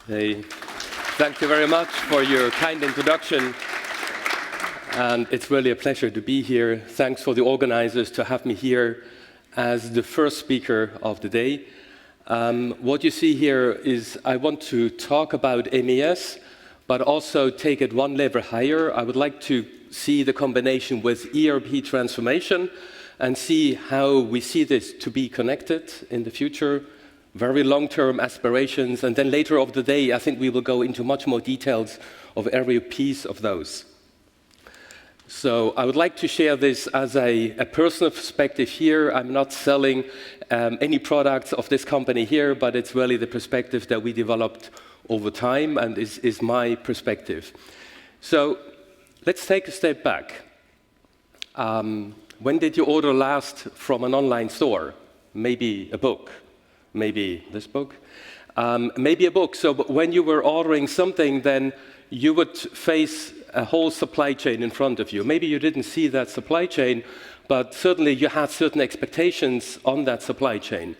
Hey, thank you very much for your kind introduction. And it's really a pleasure to be here. Thanks for the organizers to have me here as the first speaker of the day. What you see here is I want to talk about MES, but also take it one level higher. I would like to see the combination with ERP transformation and see how we see this to be connected in the future, very long-term aspirations, and then later of the day, I think we will go into much more details of every piece of those. So I would like to share this as a personal perspective here. I'm not selling any products of this company here, but it's really the perspective that we developed over time and is my perspective. So let's take a step back. When did you order last from an online store? Maybe a book. Maybe this book. Maybe a book. So when you were ordering something, then you would face a whole supply chain in front of you. Maybe you didn't see that supply chain, but certainly you had certain expectations on that supply chain.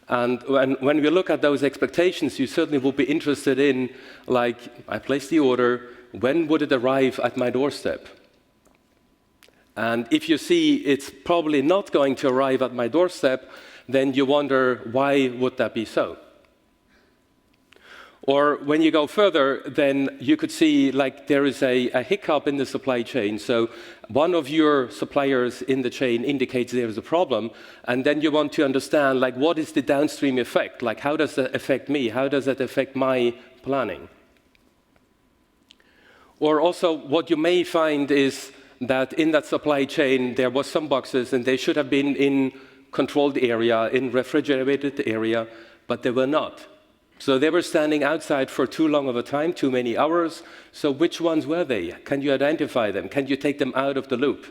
And when we look at those expectations, you certainly will be interested in, like, I placed the order, when would it arrive at my doorstep? And if you see it's probably not going to arrive at my doorstep, then you wonder, why would that be so? Or when you go further, then you could see like there is a hiccup in the supply chain. So one of your suppliers in the chain indicates there is a problem, and then you want to understand like what is the downstream effect? Like how does that affect me? How does that affect my planning? Or also what you may find is that in that supply chain there was some boxes and they should have been in controlled area, in refrigerated area, but they were not. So they were standing outside for too long of a time, too many hours. So which ones were they? Can you identify them? Can you take them out of the loop?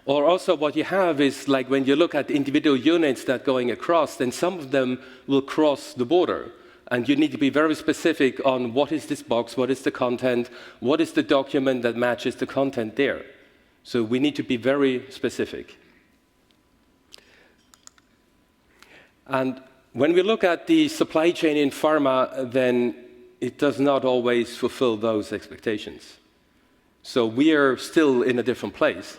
Or also what you have is like when you look at individual units that are going across, then some of them will cross the border. And you need to be very specific on what is this box, what is the content, what is the document that matches the content there. So we need to be very specific. And when we look at the supply chain in pharma, then it does not always fulfill those expectations. So we are still in a different place.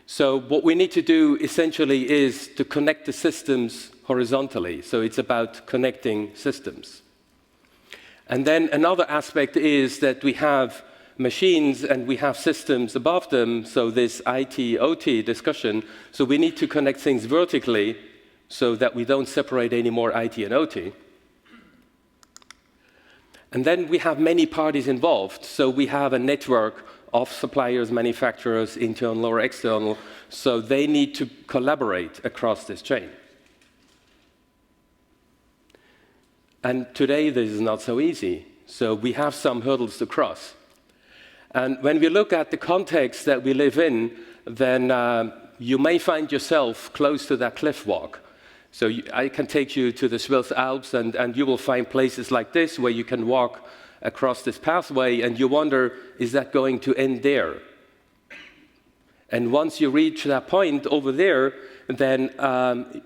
So what we need to do essentially is to connect the systems horizontally. So it's about connecting systems. And then another aspect is that we have machines and we have systems above them, so this IT-OT discussion. So we need to connect things vertically so that we don't separate any more IT and OT. And then we have many parties involved. So we have a network of suppliers, manufacturers, internal or external, so they need to collaborate across this chain. And today this is not so easy. So we have some hurdles to cross. And when we look at the context that we live in, then you may find yourself close to that cliff walk. So I can take you to the Swiss Alps, and you will find places like this where you can walk across this pathway, and you wonder, is that going to end there? And once you reach that point over there, then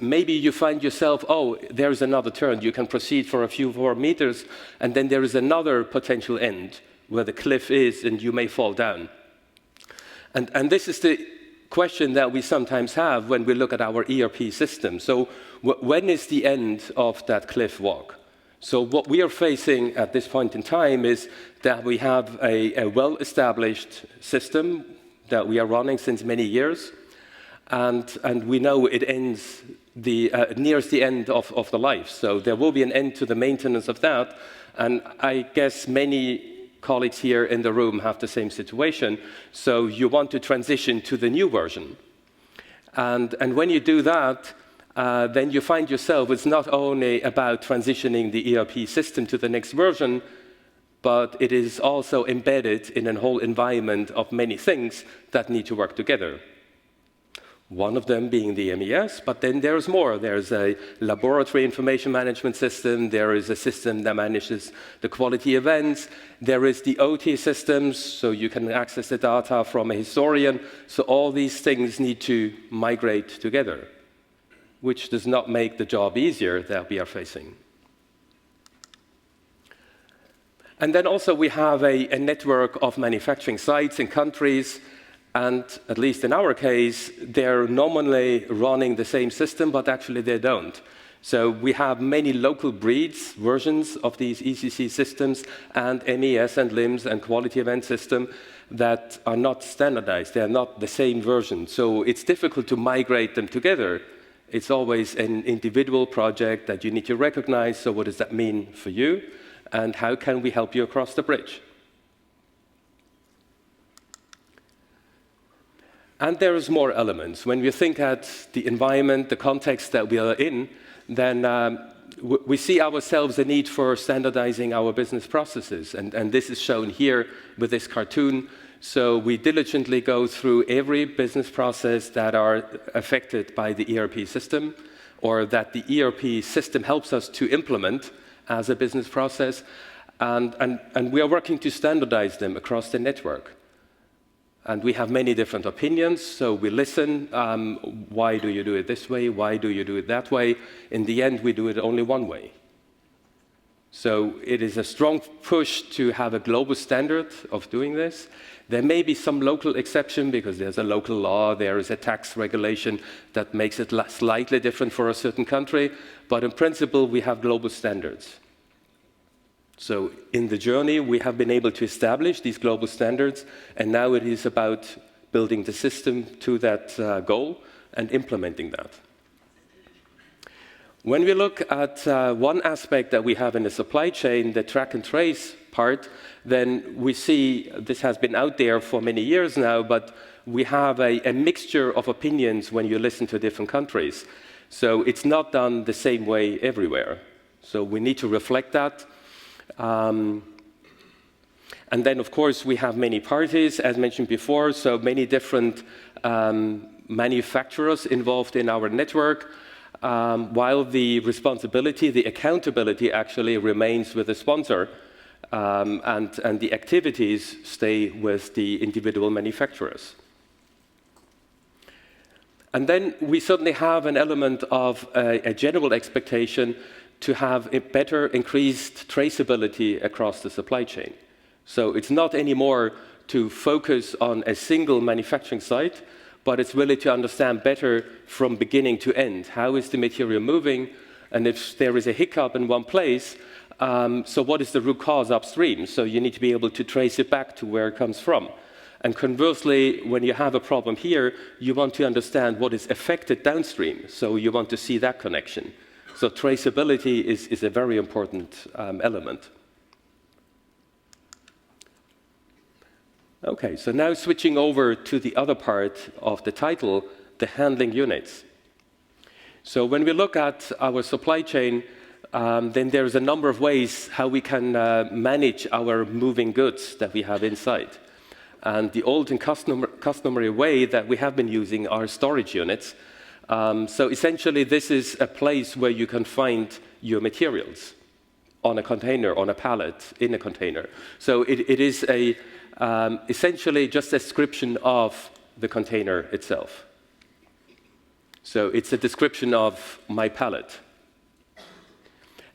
maybe you find yourself, oh, there's another turn. You can proceed for a few more meters, and then there is another potential end where the cliff is, and you may fall down. And this is the question that we sometimes have when we look at our ERP system. So when is the end of that cliff walk? So what we are facing at this point in time is that we have a well-established system that we are running since many years, and we know it ends nears the end of the life. So there will be an end to the maintenance of that, and I guess many colleagues here in the room have the same situation. So you want to transition to the new version. And when you do that, then you find yourself, it's not only about transitioning the ERP system to the next version, but it is also embedded in a whole environment of many things that need to work together. One of them being the MES, but then there's more. There's a laboratory information management system. There is a system that manages the quality events. There is the OT systems, so you can access the data from a historian. So all these things need to migrate together, which does not make the job easier that we are facing. And then also we have a network of manufacturing sites in countries, and at least in our case, they're nominally running the same system, but actually they don't. So we have many local breeds, versions of these ECC systems, and MES and LIMS and quality event system that are not standardized. They are not the same version. So it's difficult to migrate them together. It's always an individual project that you need to recognize. So what does that mean for you? And how can we help you across the bridge? And there's more elements. When we think at the environment, the context that we are in, then we see ourselves a need for standardizing our business processes. And this is shown here with this cartoon. So we diligently go through every business process that are affected by the ERP system, or that the ERP system helps us to implement as a business process, and we are working to standardize them across the network. And we have many different opinions, so we listen. Why do you do it this way? Why do you do it that way? In the end, we do it only one way. So it is a strong push to have a global standard of doing this. There may be some local exception because there's a local law, there is a tax regulation that makes it slightly different for a certain country, but in principle, we have global standards. So in the journey, we have been able to establish these global standards, and now it is about building the system to that goal and implementing that. When we look at one aspect that we have in the supply chain, the track and trace part, then we see this has been out there for many years now, but we have a mixture of opinions when you listen to different countries. So it's not done the same way everywhere. So we need to reflect that. And then, of course, we have many parties, as mentioned before, so many different manufacturers involved in our network, while the responsibility, the accountability actually remains with the sponsor, and the activities stay with the individual manufacturers. And then we certainly have an element of a general expectation to have a better increased traceability across the supply chain. So it's not anymore to focus on a single manufacturing site, but it's really to understand better from beginning to end. How is the material moving? And if there is a hiccup in one place, so what is the root cause upstream? So you need to be able to trace it back to where it comes from. And conversely, when you have a problem here, you want to understand what is affected downstream. So you want to see that connection. So traceability is a very important element. Okay, so now switching over to the other part of the title, the handling units. So when we look at our supply chain, then there's a number of ways how we can manage our moving goods that we have inside. And the old and customary way that we have been using are storage units. So essentially, this is a place where you can find your materials on a container, on a pallet, in a container. So it is essentially just a description of the container itself. So it's a description of my pallet.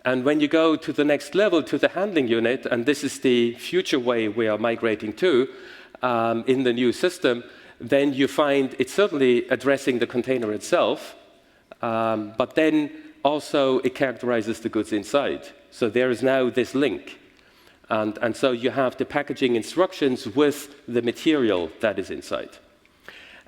And when you go to the next level, to the handling unit, and this is the future way we are migrating to in the new system, then you find it's certainly addressing the container itself, but then also it characterizes the goods inside. So there is now this link. And so you have the packaging instructions with the material that is inside.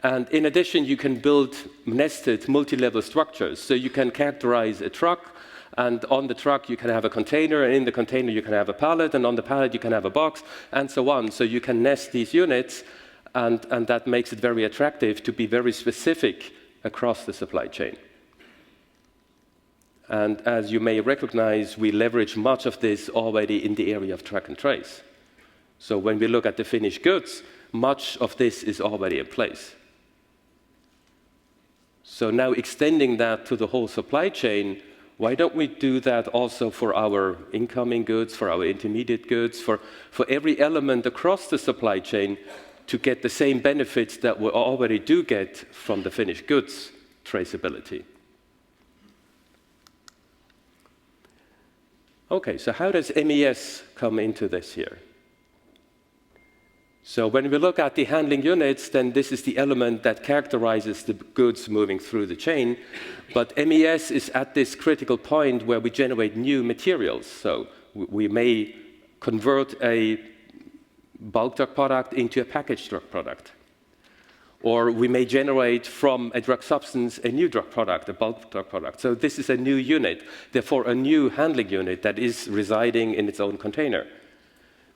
And in addition, you can build nested multi-level structures. So you can characterize a truck, and on the truck you can have a container, and in the container you can have a pallet, and on the pallet you can have a box, and so on. So you can nest these units, and that makes it very attractive to be very specific across the supply chain. And as you may recognize, we leverage much of this already in the area of track and trace. So when we look at the finished goods, much of this is already in place. So now extending that to the whole supply chain, why don't we do that also for our incoming goods, for our intermediate goods, for every element across the supply chain to get the same benefits that we already do get from the finished goods traceability? Okay, so how does MES come into this here? So when we look at the handling units, then this is the element that characterizes the goods moving through the chain. But MES is at this critical point where we generate new materials. So we may convert a bulk drug product into a packaged drug product. Or we may generate from a drug substance a new drug product, a bulk drug product. So this is a new unit, therefore a new handling unit that is residing in its own container.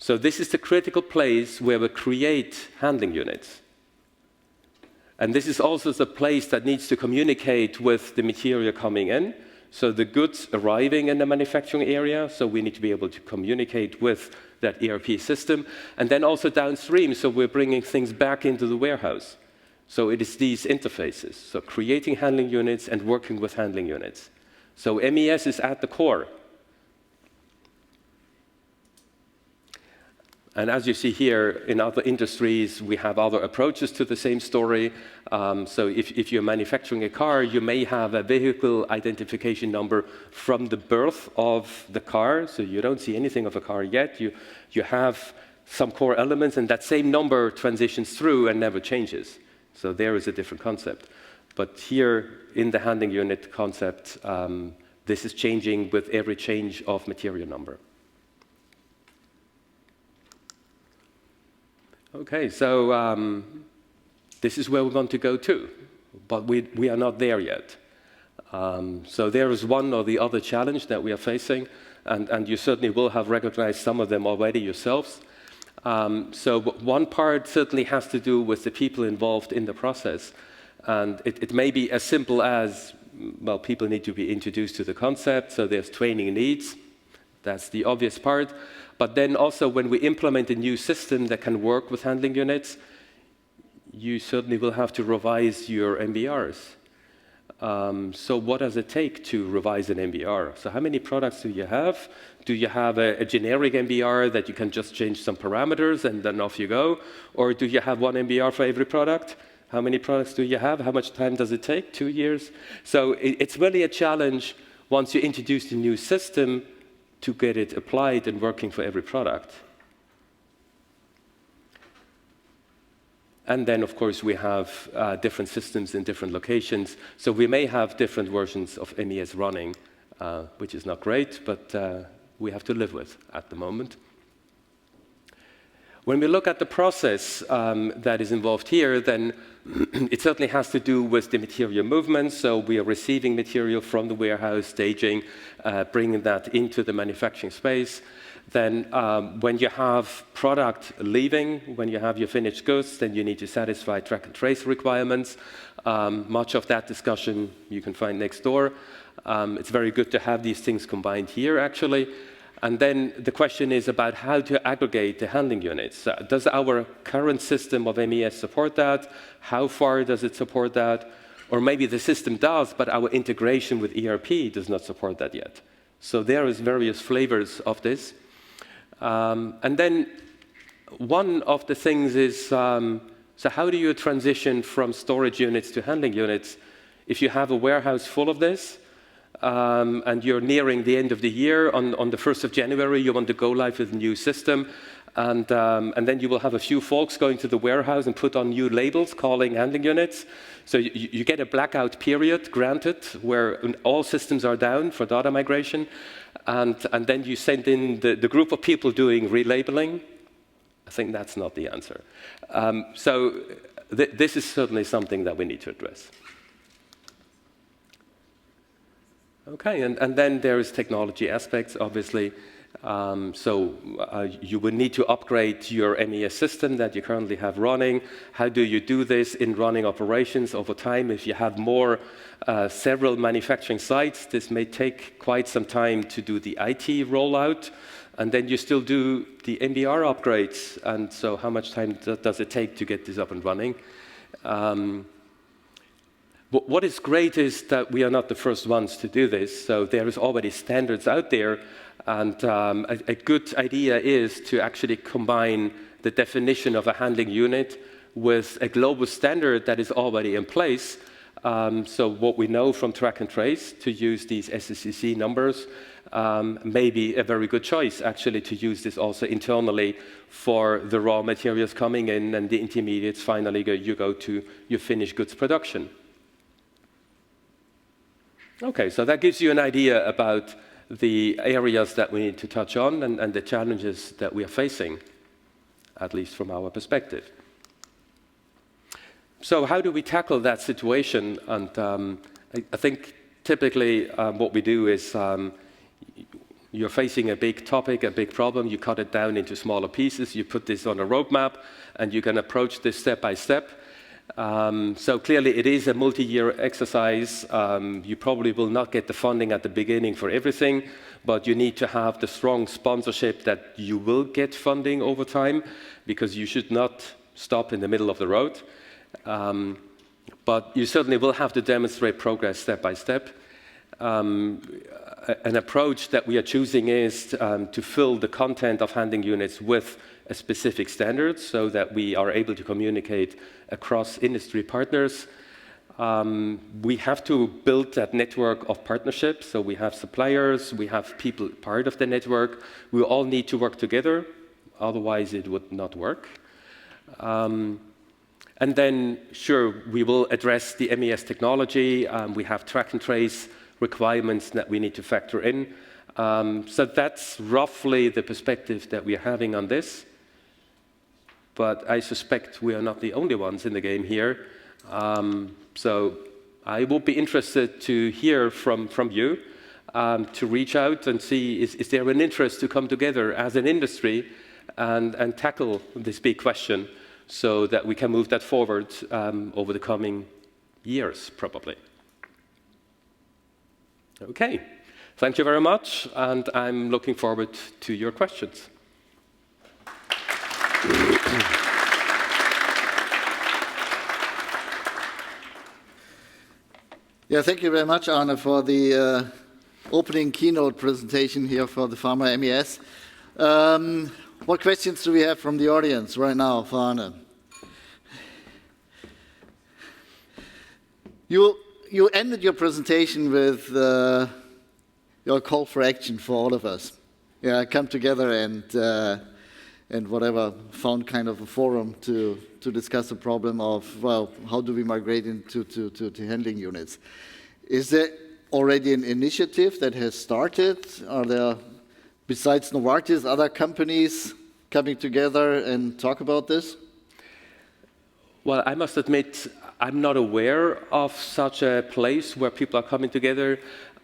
So this is the critical place where we create handling units. And this is also the place that needs to communicate with the material coming in. So the goods arriving in the manufacturing area, so we need to be able to communicate with that ERP system. And then also downstream, so we're bringing things back into the warehouse. So it is these interfaces, so creating handling units and working with handling units. So MES is at the core. And as you see here, in other industries, we have other approaches to the same story. So if you're manufacturing a car, you may have a vehicle identification number from the birth of the car. So you don't see anything of a car yet. You have some core elements, and that same number transitions through and never changes. So there is a different concept. But here, in the handling unit concept, this is changing with every change of material number. Okay, so this is where we want to go to, but we are not there yet. So there is one or the other challenge that we are facing, and you certainly will have recognized some of them already yourselves. So one part certainly has to do with the people involved in the process, and it may be as simple as, well, people need to be introduced to the concept, so there's training needs. That's the obvious part. But then also when we implement a new system that can work with handling units, you certainly will have to revise your MBRs. So what does it take to revise an MBR? So how many products do you have? Do you have a generic MBR that you can just change some parameters and then off you go? Or do you have one MBR for every product? How many products do you have? How much time does it take? 2 years? So it's really a challenge once you introduce the new system to get it applied and working for every product. And then, of course, we have different systems in different locations. So we may have different versions of MES running, which is not great, but we have to live with at the moment. When we look at the process that is involved here, then it certainly has to do with the material movement. So we are receiving material from the warehouse, staging, bringing that into the manufacturing space. Then when you have product leaving, when you have your finished goods, then you need to satisfy track and trace requirements. Much of that discussion you can find next door. It's very good to have these things combined here, actually. And then the question is about how to aggregate the handling units. Does our current system of MES support that? How far does it support that? Or maybe the system does, but our integration with ERP does not support that yet. So there is various flavors of this. And then one of the things is, so how do you transition from storage units to handling units if you have a warehouse full of this? And you're nearing the end of the year, on the 1st of January, you want to go live with a new system, and then you will have a few folks going to the warehouse and put on new labels calling handling units. So you get a blackout period granted where all systems are down for data migration, and then you send in the group of people doing relabeling. I think that's not the answer. So this is certainly something that we need to address. Okay, and then there is technology aspects, obviously. You would need to upgrade your MES system that you currently have running. How do you do this in running operations over time? If you have several manufacturing sites, this may take quite some time to do the IT rollout, and then you still do the MBR upgrades. And so how much time does it take to get this up and running? What is great is that we are not the first ones to do this, so there is already standards out there, and a good idea is to actually combine the definition of a handling unit with a global standard that is already in place. So what we know from track and trace, to use these SCCC numbers, maybe a very good choice, actually, to use this also internally for the raw materials coming in and the intermediates. Finally, you go to your finished goods production. Okay, so that gives you an idea about the areas that we need to touch on and the challenges that we are facing, at least from our perspective. So how do we tackle that situation? And I think typically what we do is you're facing a big topic, a big problem, you cut it down into smaller pieces, you put this on a roadmap, and you can approach this step by step. So clearly it is a multi-year exercise. You probably will not get the funding at the beginning for everything, but you need to have the strong sponsorship that you will get funding over time, because you should not stop in the middle of the road. But you certainly will have to demonstrate progress step by step. An approach that we are choosing is to fill the content of handling units with a specific standard so that we are able to communicate across industry partners. We have to build that network of partnerships. So we have suppliers, we have people part of the network. We all need to work together, otherwise it would not work. And then, sure, we will address the MES technology. We have track and trace requirements that we need to factor in. So that's roughly the perspective that we are having on this. But I suspect we are not the only ones in the game here. So I would be interested to hear from you, to reach out and see is there an interest to come together as an industry and tackle this big question, so that we can move that forward over the coming years, probably. Okay, thank you very much, and I'm looking forward to your questions. Yeah, thank you very much, Arne, for the opening keynote presentation here for the Pharma MES. What questions do we have from the audience right now for Arne? You ended your presentation with your call for action for all of us. Yeah, come together and whatever, found kind of a forum to discuss the problem of, well, how do we migrate into to handling units? Is there already an initiative that has started? Are there, besides Novartis, other companies coming together and talk about this? Well, I must admit, I'm not aware of such a place where people are coming together.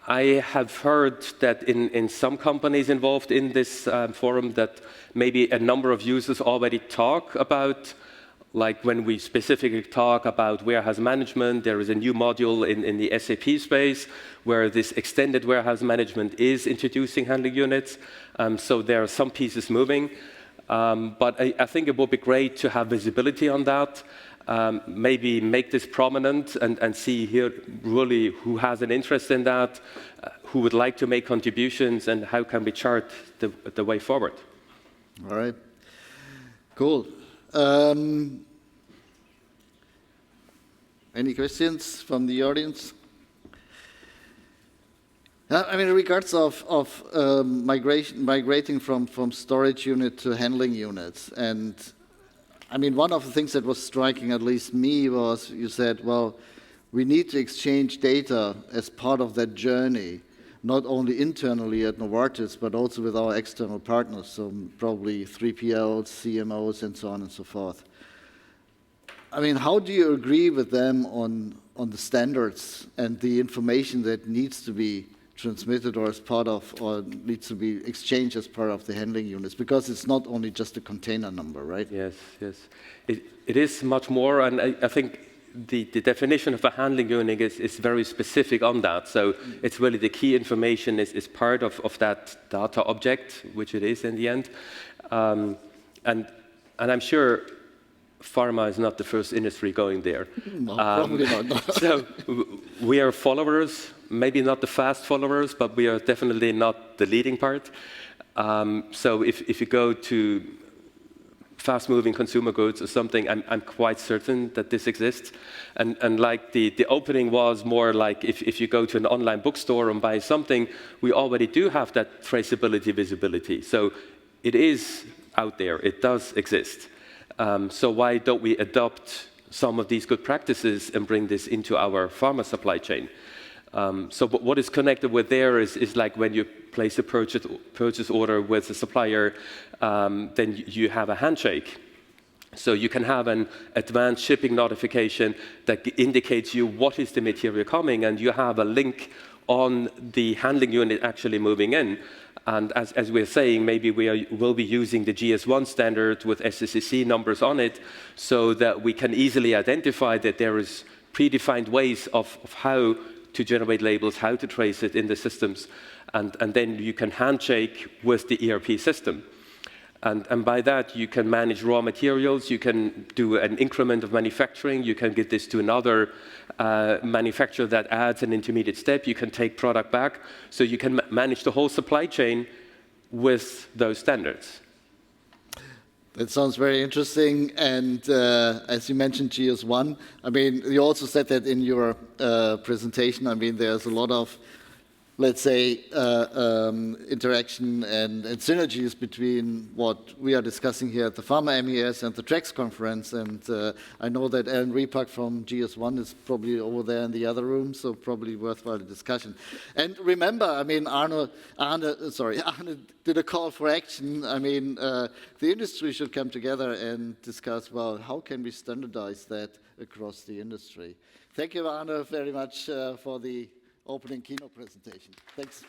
I have heard that in some companies involved in this forum that maybe a number of users already talk about, like when we specifically talk about warehouse management, there is a new module in the SAP space where this extended warehouse management is introducing handling units. So there are some pieces moving. But I think it would be great to have visibility on that. Maybe make this prominent and see here really who has an interest in that, who would like to make contributions, and how can we chart the way forward. All right, cool. Any questions from the audience? I mean, in regards of migrating from storage unit to handling units, and I mean, one of the things that was striking at least me was you said, well, we need to exchange data as part of that journey, not only internally at Novartis, but also with our external partners, so probably 3PLs, CMOs, and so on and so forth. I mean, how do you agree with them on the standards and the information that needs to be transmitted or as part of, or needs to be exchanged as part of the handling units? Because it's not only just a container number, right? Yes, yes. It is much more, and I think the definition of a handling unit is very specific on that. So it's really the key information is part of that data object, which it is in the end. And I'm sure pharma is not the first industry going there. No, probably not. So we are followers, maybe not the fast followers, but we are definitely not the leading part. So if you go to fast-moving consumer goods or something, I'm quite certain that this exists. And like the opening was more like if you go to an online bookstore and buy something, we already do have that traceability, visibility. So it is out there, it does exist. So why don't we adopt some of these good practices and bring this into our pharma supply chain? So what is connected with there is like when you place a purchase order with a supplier, then you have a handshake. So you can have an advanced shipping notification that indicates you what is the material coming, and you have a link on the handling unit actually moving in. And as we're saying, maybe we'll be using the GS1 standard with SCCC numbers on it, so that we can easily identify that there is predefined ways of how to generate labels, how to trace it in the systems, and then you can handshake with the ERP system. And by that, you can manage raw materials, you can do an increment of manufacturing, you can give this to another manufacturer that adds an intermediate step, you can take product back, so you can manage the whole supply chain with those standards. That sounds very interesting, and as you mentioned GS1, I mean, you also said that in your presentation, I mean, there's a lot of, let's say, interaction and synergies between what we are discussing here at the Pharma MES and the TREX conference, and I know that Alan Repak from GS1 is probably over there in the other room, so probably worthwhile discussion. And remember, I mean, Arne did a call for action. I mean, the industry should come together and discuss, well, how can we standardize that across the industry? Thank you, Arne, very much for the opening keynote presentation. Thanks.